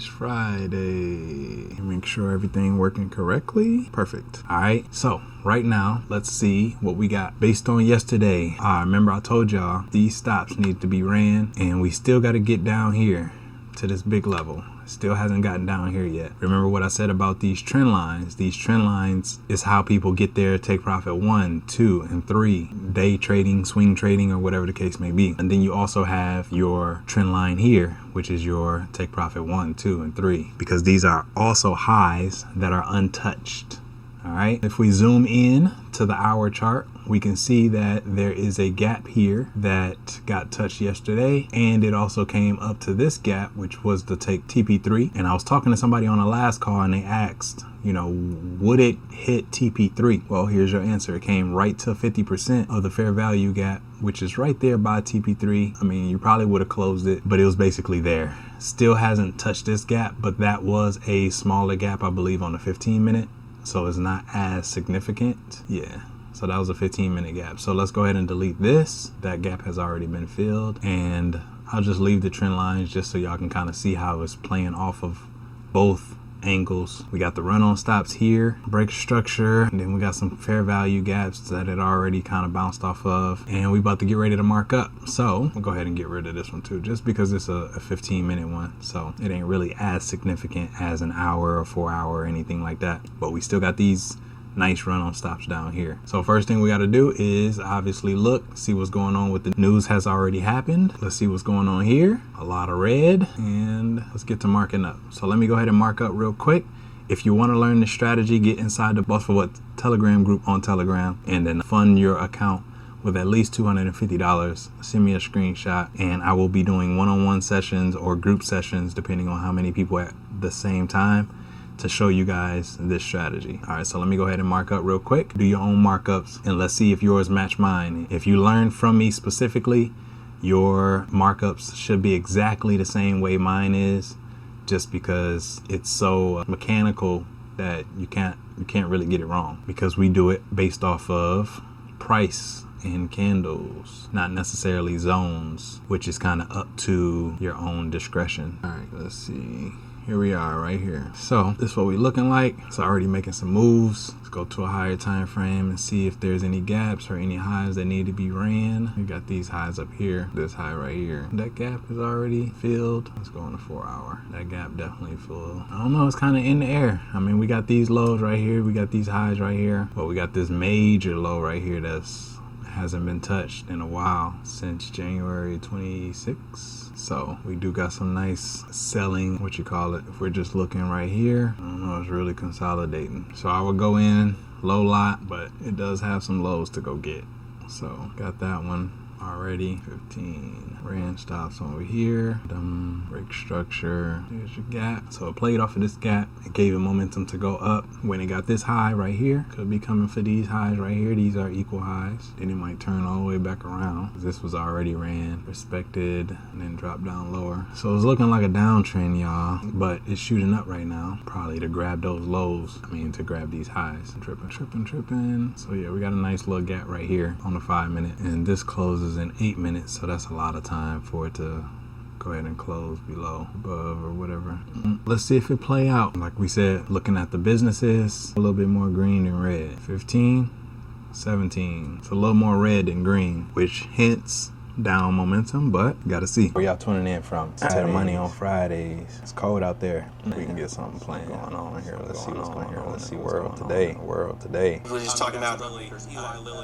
It's Friday. Make sure everything working correctly. Perfect. All right, so right now, let's see what we got based on yesterday. Remember I told y'all these stops need to be ran, and we still got to get down here to this big level. Still hasn't gotten down here yet. Remember what I said about these trend lines? These trend lines is how people get their take profit 1, 2, and 3. Day trading, swing trading, or whatever the case may be. And then you also have your trend line here, which is your take profit 1, 2, and 3. Because these are also highs that are untouched. All right, if we zoom in to the hour chart, we can see that there is a gap here that got touched yesterday, and it also came up to this gap, which was the take TP3. And I was talking to somebody on the last call, and they asked, you know, would it hit TP3? Well, here's your answer. It came right to 50% of the fair value gap, which is right there by TP3. I mean, you probably would have closed it, but it was basically there. Still hasn't touched this gap, but that was a smaller gap, I believe, on the 15-minute. So it's not as significant. Yeah, so that was a 15-minute gap. So let's go ahead and delete this. That gap has already been filled, and I'll just leave the trend lines just so y'all can kind of see how it's playing off of both angles. We got the run-on stops here, break structure, and then we got some fair value gaps that it already kind of bounced off of, and we about to get ready to mark up. So we'll go ahead and get rid of this one too, just because it's a 15-minute one, so it ain't really as significant as an hour or 4 hour or anything like that. But we still got these nice run-on stops down here. So first thing we got to do is obviously look, see what's going on with the news. Has already happened. Let's see what's going on here. A lot of red, and let's get to marking up. So let me go ahead and mark up real quick. If you want to learn the strategy, get inside the Boss for What Telegram group on Telegram, and then fund your account with at least $250. Send me a screenshot, and I will be doing one-on-one sessions or group sessions depending on how many people at the same time, to show you guys this strategy. All right, so let me go ahead and mark up real quick. Do your own markups, and let's see if yours match mine. If you learn from me specifically, your markups should be exactly the same way mine is, just because it's so mechanical that you can't really get it wrong, because we do it based off of price and candles, not necessarily zones, which is kind of up to your own discretion. All right, let's see. Here we are right here. So this is what we're looking like. It's already making some moves. Let's go to a higher time frame and see if there's any gaps or any highs that need to be ran. We got these highs up here, this high right here. That gap is already filled. Let's go on a 4 hour. That gap definitely full. I don't know, it's kind of in the air. I mean, we got these lows right here, we got these highs right here, but we got this major low right here that's hasn't been touched in a while, since January 26th. So we do got some nice selling, what you call it. If we're just looking right here, I don't know, it's really consolidating. So I would go in low lot, but it does have some lows to go get. So got that one already. 15 ran stops over here. Break structure. There's your gap. So it played off of this gap. It gave it momentum to go up. When it got this high right here, could be coming for these highs right here. These are equal highs. Then it might turn all the way back around. This was already ran, respected, and then drop down lower. So it's looking like a downtrend, y'all, but it's shooting up right now, probably to grab those lows. I mean, to grab these highs. Tripping. So yeah, we got a nice little gap right here on the 5 minute, and this closes in 8 minutes, so that's a lot of time for it to go ahead and close below, above, or whatever. Let's see if it play out. Like we said, looking at the businesses, a little bit more green than red. 15, 17. It's a little more red than green, which hints down momentum, but gotta see. Where y'all tuning in from? Saturday. Money on Fridays. It's cold out there. We can get something playing going on here. Let's see what's going on. Let's see world today. We're just talking about Lilly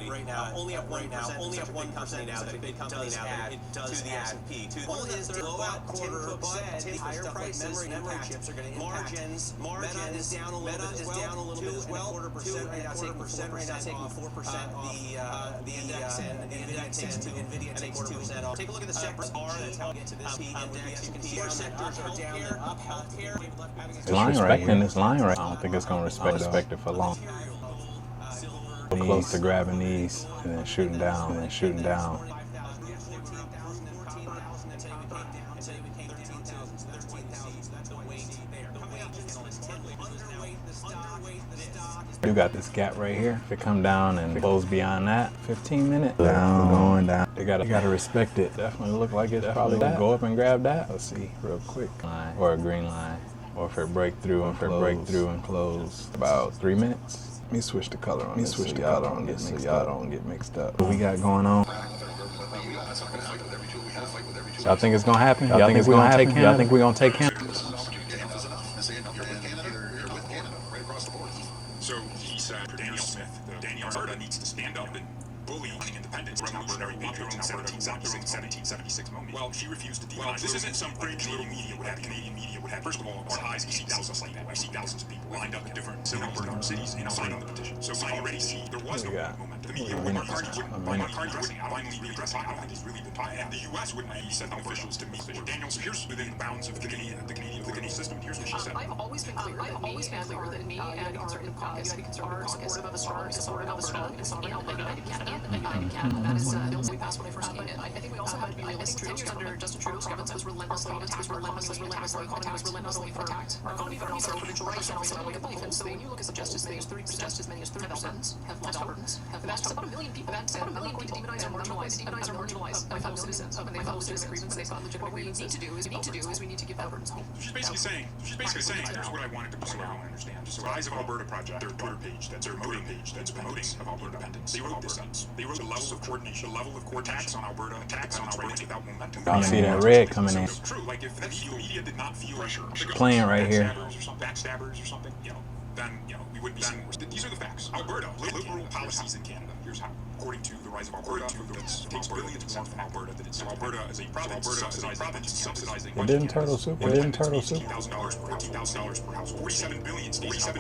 right now. Only up 1%. Only up 1% now. That a big company now that it does to the S&P. Well, his blowout quarter, but higher prices, memory chips are going to impact. Margin is down a little bit as well. 2.25% right now, taking 4% off the index, and NVIDIA takes 2% off. Take a look at the sectors that's how we get to this index. You can see our sectors are down and up. Healthcare. It's respecting this line right. I don't think it's going to respect it for long. Close to grabbing these and then shooting down. You got this gap right here. If it come down and goes beyond that, 15 minutes down, going down. You gotta respect it. Definitely look like it. Probably go up and grab that. Let's see real quick. Line or a green line. or if it break through and close. About 3 minutes. Let me switch the color on this so y'all don't get mixed up. What we got going on? Y'all think it's gonna happen? Y'all think we're gonna take Canada? Y'all think we're gonna take Canada? So he said, Daniel Smith, Alberta needs to stand up and bully independence, revolutionary patriots in 1776 moment. Well, she refused to deny. This isn't some Canadian media would have. First of all, our highs, we see thousands like that. We see thousands of people lined up in different cities and signed on the petition. So we already see there was no momentum. The media, Mark Carney's finally be addressing. I don't think he's really been talking. And the U.S. wouldn't be sending officials to meet Daniel. So here's within the bounds of the Canadian political system. Here's what she said. I've always been clear that me and conservative caucus are supportive of a strong Alberta and United Canada. That is a bill we passed when I first came in. I think we also have to be realistic. 10 years under Justin Trudeau's government was relentlessly attacked. Our economy was relentlessly attacked. Our economy, but also provincial rights and also way of life. And so when you look at just as many as 30% have lost Albertans. That's about 1 million people. That's about 1 million going to demonize or marginalize my fellow citizens. My fellow citizens' grievances. What we need to do is we need to give Albertans hope. She's basically saying, here's what I wanted to so everyone understand. So Rise of Alberta Project, their Twitter page, that's promoting of Alberta independence. They wrote this up. They wrote the level of coordination, attacks on Alberta without momentum. Y'all see that red coming in? It's true. Like if the media did not feel pressure, playing right here. Backstabbers or something, then we wouldn't be seeing worse. These are the facts. Alberta, liberal policies in Canada. Here's how. According to the Rise of Alberta, it takes billions more from Alberta than it's Alberta as a province subsidizing. It didn't turtle soup. $14,000 per house. 47 billion stays in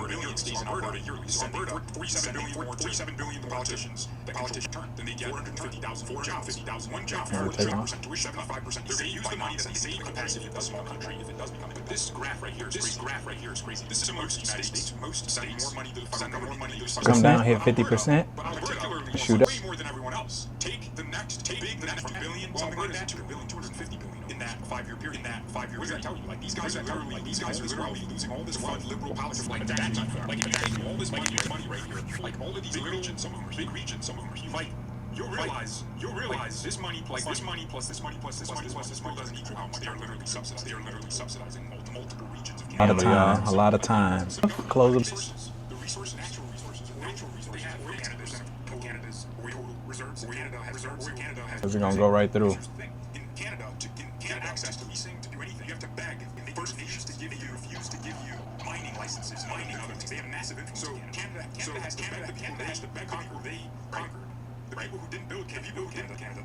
Alberta yearly. So Alberta, 47 billion the politicians turn. Then they get 450,000 one job, 4% tuition, 75%. They use the money that they save to pass it a small country if it does become. But this graph right here is crazy. This is similar to the United States. Most send more money to the federal government. Come down, hit 50%. Shoot up. Way more than everyone else. Take the next from billion, something like that, to $250 billion in that 5-year period. What does that tell you? Like these guys are literally losing all this fund, liberal politics, like that. Like if you take all this money right here, like all of these big regions, some of them are huge. Like you'll realize this money plus this money doesn't equal how much they are literally subsidizing multiple regions of Canada. A lot of times. Close them. The resources, natural resources they have. Canada's oil reserves. Canada has reserves. Canada has. We're gonna go right through. In Canada, to get access to leasing, to do anything, you have to beg. And First Nations refuse to give you mining licenses, mining and other things. They have massive influence. So Canada has to beg the people they conquered. The people who didn't build Canada,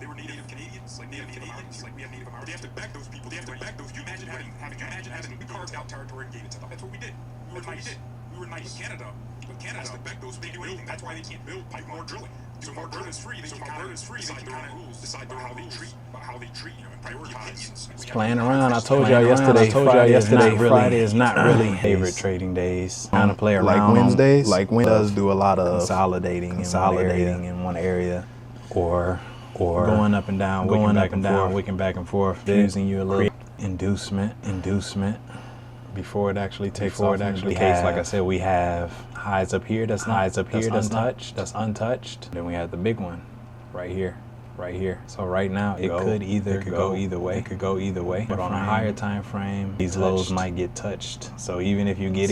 they were Native Canadians, like Native Canadians, like we have Native Americans. They have to beg those people. You imagine having we carved out territory and gave it to them. That's what we did. We were nice. Canada has to beg those people. That's why they can't build more drilling. So more drilling is free. They decide their own rules, decide how they treat, and prioritize. Playing around. I told y'all yesterday. Friday is not really favorite trading days. Kind of play around. Like Wednesdays. Like Wednesdays does do a lot of consolidating in one area, or going up and down, wicking back and forth, using you a little inducement. Before it actually takes off. Like I said, we have highs up here. That's untouched. Then we have the big one, right here. So right now it could go either way. But on a higher time frame, these lows might get touched. So even if you get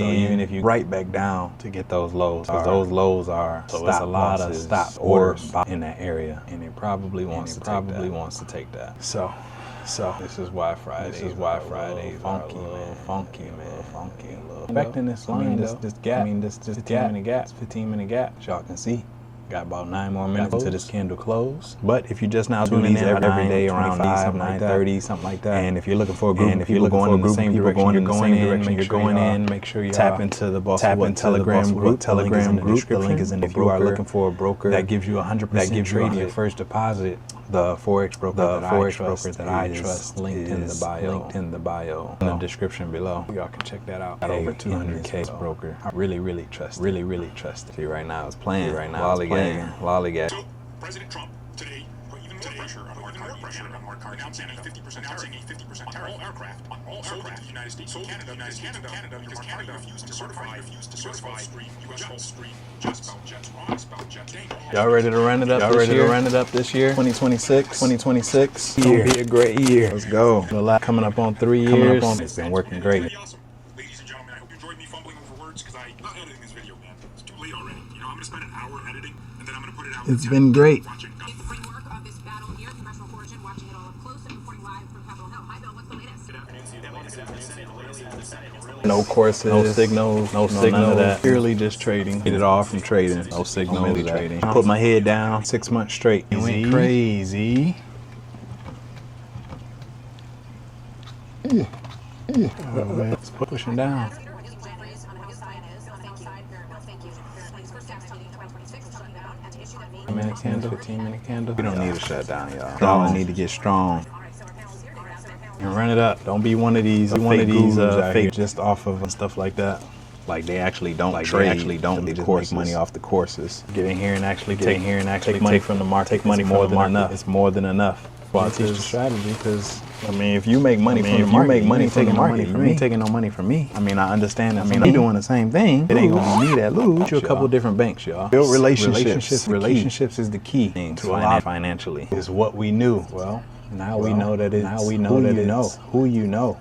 right back down to get those lows, because those lows are so it's a lot of stop orders in that area, and it probably wants to take that. So this is why Fridays funky, man. Expecting this line, this gap, this 15-minute gap. As y'all can see, got about 9 more minutes to this candle close. But if you're just now tuning in every day around 9:30, something like that, and if you're looking for a group, if you're going in the same direction you're going in, make sure you tap into the Telegram group. The link is in the broker. If you are looking for a broker that gives you 100% trading your first deposit, the Forex Broker that I trust, linked in the bio, in the description below. Y'all can check that out. Got over 200K broker. I really trust it. See, right now it's playing. Lollygagging. So President Trump today put even more pressure on Mark Carney, announcing a 50% tariff on all aircraft sold to the United States, sold to Canada, because Canada refused to certify U.S. Gulfstream jets. Y'all ready to run it up this year? 2026. Gonna be a great year. Let's go. A lot coming up on 3 years. It's been working great. Ladies and gentlemen. notes because I'm not editing this video, man. It's too late already. You know, I'm gonna spend an hour editing, and then I'm gonna put it out. It's been great. Watching. The framework of this battle here, congressional coalition, watching it all up close and reporting live from Capitol Hill. Hi, Bill. What's the latest? No courses, no signals, no none of that. Purely just trading. Get it all from trading. No signal, no trading. I put my head down 6 months straight. It went crazy. Oh, man. It's pushing down. Minute candle, 15-minute candle. We don't need a shutdown, y'all. Y'all need to get strong and run it up. Don't be one of these fake just off of and stuff like that. Like they actually don't trade. They actually don't. They just make money off the courses. Get in here and actually take money from the market. Take money more than enough. It's more than enough. Well, I teach the strategy because I mean, if you make money from the market, you ain't taking no money from me. I mean, I understand that. I mean, I'm doing the same thing. It ain't gonna be me that lose. You a couple different banks, y'all. Build relationships. Relationships is the key to a lot financially. Is what we knew. Well, now we know that it's who you know.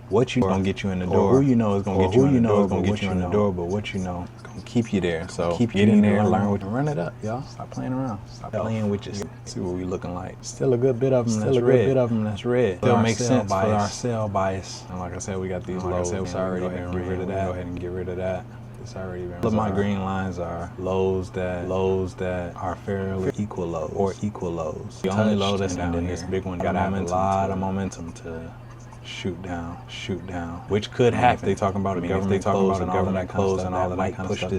What you gonna get you in the door. Who you know is gonna get you in the door. Gonna get you in the door. But what you know is gonna keep you there. So keep get in there and learn what you run it up, y'all. Stop playing around. Stop playing with you. See what we looking like. Still a good bit of them. That's red. Still makes sense for our sell bias. And like I said, we got these lows. It's already been get rid of that. Go ahead and get rid of that. It's already been. Look, my green lines are lows that are fairly equal lows or equal lows. The only low that's down in this big one got a lot of momentum to shoot down, which could happen. They talking about the government close and all of that close and all of that kind of stuff. Push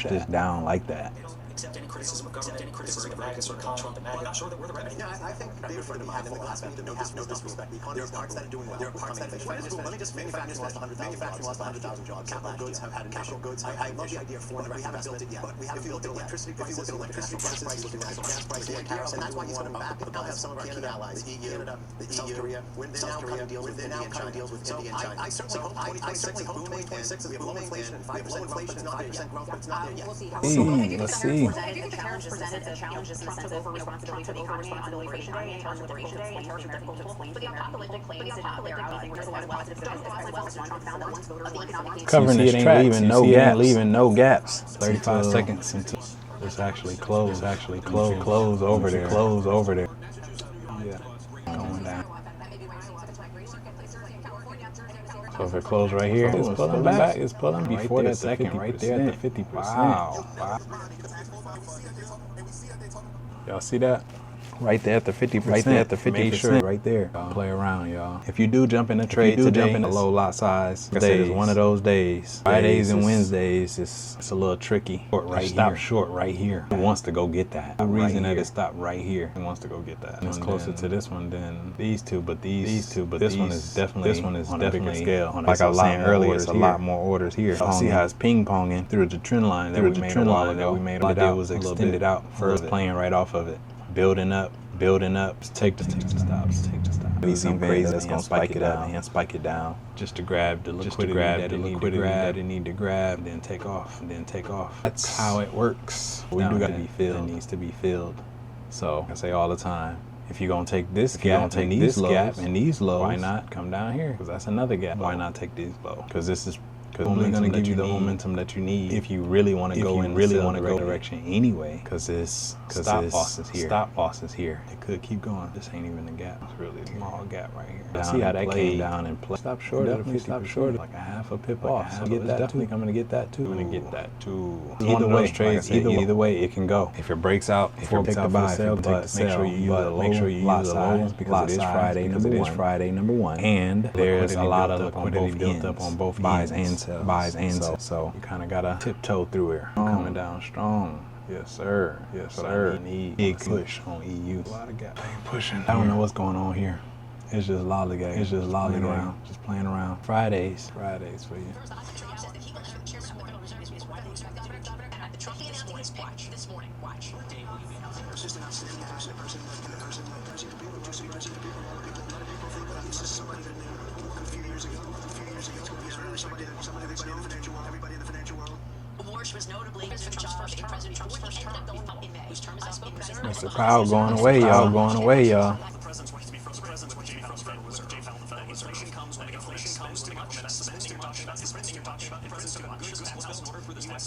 this down like that. Accept any criticism of Magus or Trump and MAGA. I'm not sure that we're the remedy. Yeah, I think they refer to me having the last minute, no disrespect. There are parts that are doing well. There are parts that let me just manufacturing lost 100,000 jobs. Capital goods have had capital goods. I love the idea of foreign direct. We haven't built it yet. But we haven't built it yet. If you look at electricity prices, gas prices, tariffs, and that's why he's going back. They'll have some of our key allies, the EU, South Korea. They're now cutting deals with India and China. I certainly hope 2026 that we have low inflation and 5% growth, but it's not 5% growth, but it's not there yet. Let's see. I do think the challenges in the sense of responsibility for the economy, responsibility for the economy, in terms of Liberation Day, in terms of American political, but the apocalyptic claims did not bear out. I think there's a lot of positive stuff as well. Trump found that once voters want economic covering this track, leaving no gaps. 35 seconds until it's actually closed. Close over there. Yeah, going down. So if it closed right here, it's pulling back. It's pulling before that second, right there at the 50%. Wow. Y'all see that? Right there at the 50%. Make sure right there. Play around, y'all. If you do jump in a trade today, jump in a low lot size. Like I said, it's one of those days. Fridays and Wednesdays, it's a little tricky. Stop short right here. It wants to go get that. The reason that it stopped right here, it wants to go get that. And it's closer to this one than these two, but this one is definitely on a bigger scale. Like I was saying earlier, it's a lot more orders here. See how it's ping-ponging through the trend line that we made a while ago. All I did was extend it out further, playing right off of it. Building up, take the stops. We see crazy that's gonna spike it down, just to grab the liquidity that it need to grab, then take off. That's how it works. We do gotta be filled. It needs to be filled. So I say all the time, if you're gonna take this gap and these lows, why not come down here? Because that's another gap. Why not take these lows? Because this is only going to give you the momentum that you need if you really want to go in the right direction anyway. Because stop loss is here. It could keep going. This ain't even a gap. It's really a small gap right here. See how that came down and play. Stop short of 50%. Like a half a pip off. So it's definitely coming to get that too. Either way, it can go. If it breaks out, if you take the buy, but make sure you use the lows because it is Friday number one. And there's a lot of liquidity built up on both buys and sells. So you kind of gotta tiptoe through here. Coming down strong. Yes, sir. Big push on EU. A lot of gap pushing. I don't know what's going on here. It's just lollygag. It's just lollying around. Just playing around. Fridays for you. Mr. Powell going away, y'all.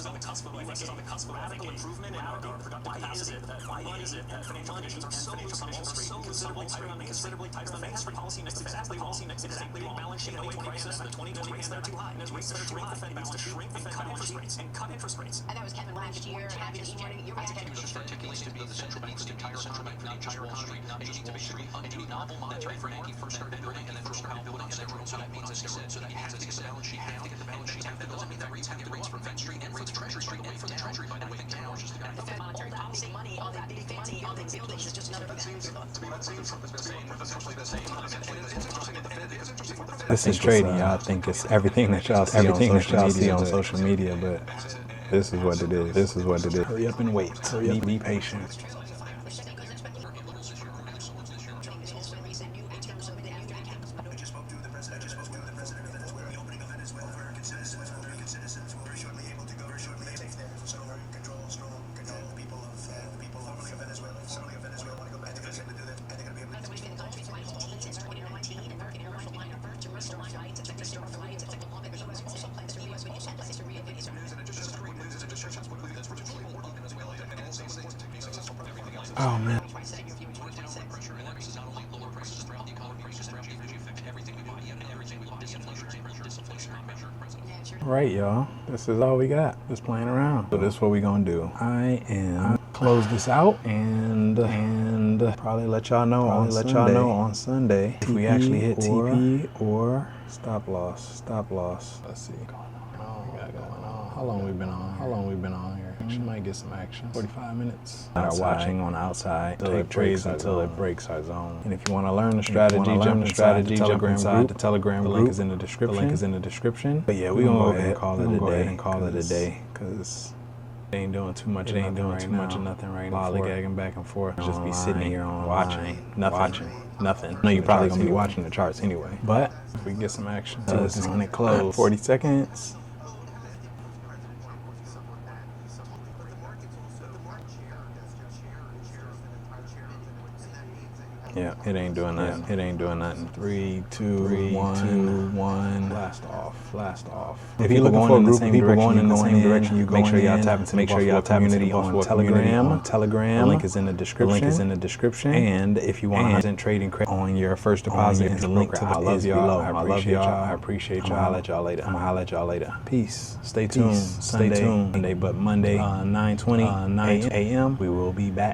is on the cusp of radical improvement in our productive capacity. Why is it that financial conditions are so considerably tighter than banks for policy next exactly balance sheet away crisis the 2020 rates that are too high. And as rates that are too high, the Fed needs to shrink and cut interest rates. And that was Kevin last year. You're right. Just articulated to be the central bank for the entire Wall Street, not just Wall Street, a new novel monetary framework when he first started building, and then first started building, and then so that means, as he said, so that you have to get the balance sheet down, that doesn't mean that rates have to raise from Fed Street and rates Treasury Street and from the Treasury, by the way, down, which is the The Fed monetary policy money, all that big fancy buildings is just another This is trading. Y'all think it's everything that y'all see on social media, but this is what it is. This is what it is. Hurry up and wait. Hurry up, be patient. Oh man. Right, y'all. This is all we got. Just playing around. So this is what we gonna do. I am close this out and probably let y'all know on Sunday if we actually hit TP or stop loss. Stop loss. Let's see. What we got going on? How long we been on here? We might get some action. 45 minutes. Are watching on the outside. Take trades until it breaks our zone. And if you want to learn the strategy, jump inside the Telegram group. The link is in the description. But yeah, we're gonna go ahead and call it a day because they ain't doing too much. Of nothing right now. Lollygagging back and forth. Just be sitting here watching nothing. I know you're probably gonna be watching the charts anyway. But if we can get some action, this is when it close. 40 seconds. Yeah, it ain't doing nothing. 3, 2, 1. Blast off. If you're looking for a group of people going in the same direction you make sure y'all tap into the community on Telegram. The link is in the description. And if you want to trading on your first deposit, the link to the is below. I love y'all. I appreciate y'all. I'll holler at y'all later. Peace. Stay tuned. Sunday, but Monday, 9:20 a.m. We will be back.